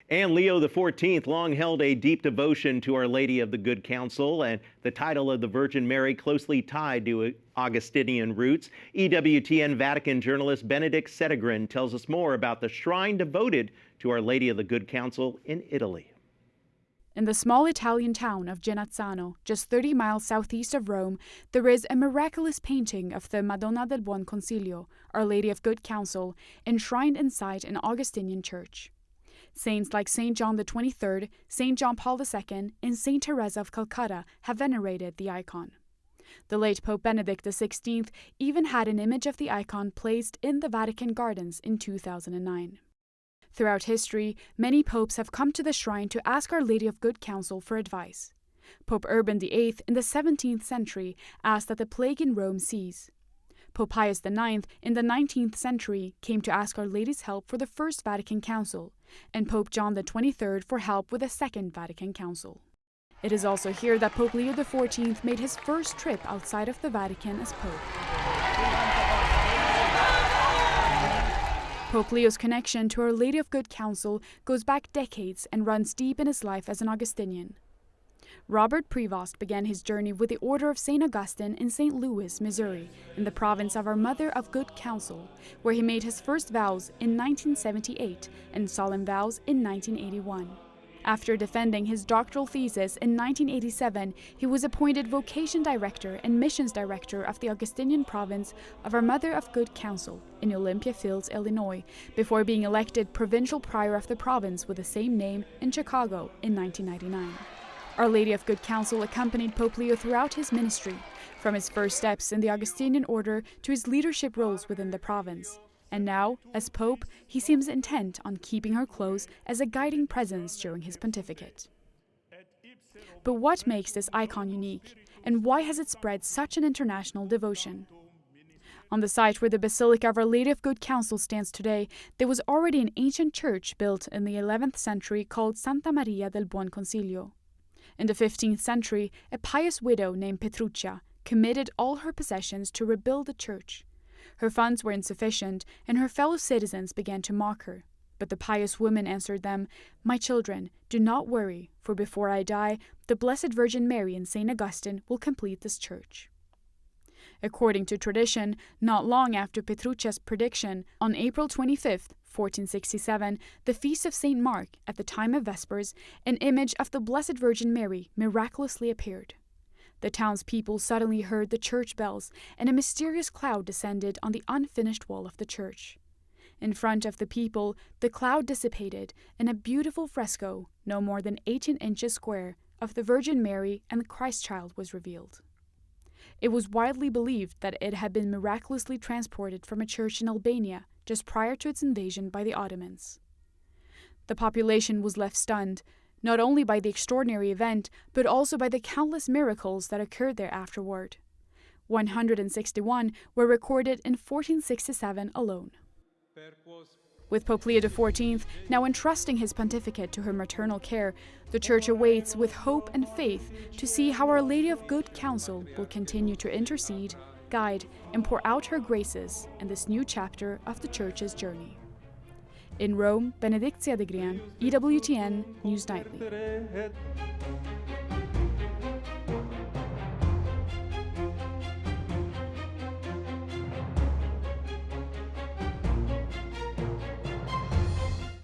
And Leo XIV long held a deep devotion to Our Lady of the Good Counsel, and the title of the Virgin Mary closely tied to Augustinian roots. EWTN Vatican journalist Bénédicte Cedergren tells us more about the shrine devoted to Our Lady of the Good Counsel in Italy. In the small Italian town of Genazzano, just 30 miles southeast of Rome, there is a miraculous painting of the Madonna del Buon Consiglio, Our Lady of Good Counsel, enshrined inside an Augustinian church. Saints like St. John XXIII, St. John Paul II, and St. Teresa of Calcutta have venerated the icon. The late Pope Benedict XVI even had an image of the icon placed in the Vatican gardens in 2009. Throughout history, many popes have come to the shrine to ask Our Lady of Good Counsel for advice. Pope Urban VIII in the 17th century asked that the plague in Rome cease. Pope Pius IX in the 19th century came to ask Our Lady's help for the First Vatican Council, and Pope John XXIII for help with the Second Vatican Council. It is also here that Pope Leo XIV made his first trip outside of the Vatican as Pope. Pope Leo's connection to Our Lady of Good Counsel goes back decades and runs deep in his life as an Augustinian. Robert Prevost began his journey with the Order of St. Augustine in St. Louis, Missouri, in the province of Our Mother of Good Counsel, where he made his first vows in 1978 and solemn vows in 1981. After defending his doctoral thesis in 1987, he was appointed Vocation Director and Missions Director of the Augustinian province of Our Mother of Good Counsel in Olympia Fields, Illinois, before being elected Provincial Prior of the province with the same name in Chicago in 1999. Our Lady of Good Counsel accompanied Pope Leo throughout his ministry, from his first steps in the Augustinian order to his leadership roles within the province. And now, as Pope, he seems intent on keeping her close as a guiding presence during his pontificate. But what makes this icon unique, and why has it spread such an international devotion? On the site where the Basilica of Our Lady of Good Counsel stands today, there was already an ancient church built in the 11th century called Santa Maria del Buon Consiglio. In the 15th century, a pious widow named Petruccia committed all her possessions to rebuild the church. Her funds were insufficient, and her fellow citizens began to mock her. But the pious woman answered them, "My children, do not worry, for before I die, the Blessed Virgin Mary and St. Augustine will complete this church." According to tradition, not long after Petruccia's prediction, on April 25, 1467, the feast of St. Mark, at the time of Vespers, an image of the Blessed Virgin Mary miraculously appeared. The townspeople suddenly heard the church bells, and a mysterious cloud descended on the unfinished wall of the church. In front of the people, the cloud dissipated, and a beautiful fresco, no more than 18 inches square, of the Virgin Mary and the Christ child was revealed. It was widely believed that it had been miraculously transported from a church in Albania just prior to its invasion by the Ottomans. The population was left stunned, not only by the extraordinary event, but also by the countless miracles that occurred there afterward. 161 were recorded in 1467 alone. With Pope Leo XIV now entrusting his pontificate to her maternal care, the Church awaits with hope and faith to see how Our Lady of Good Counsel will continue to intercede, guide, and pour out her graces in this new chapter of the Church's journey. In Rome, Bénédicte Cedergren, EWTN News Nightly.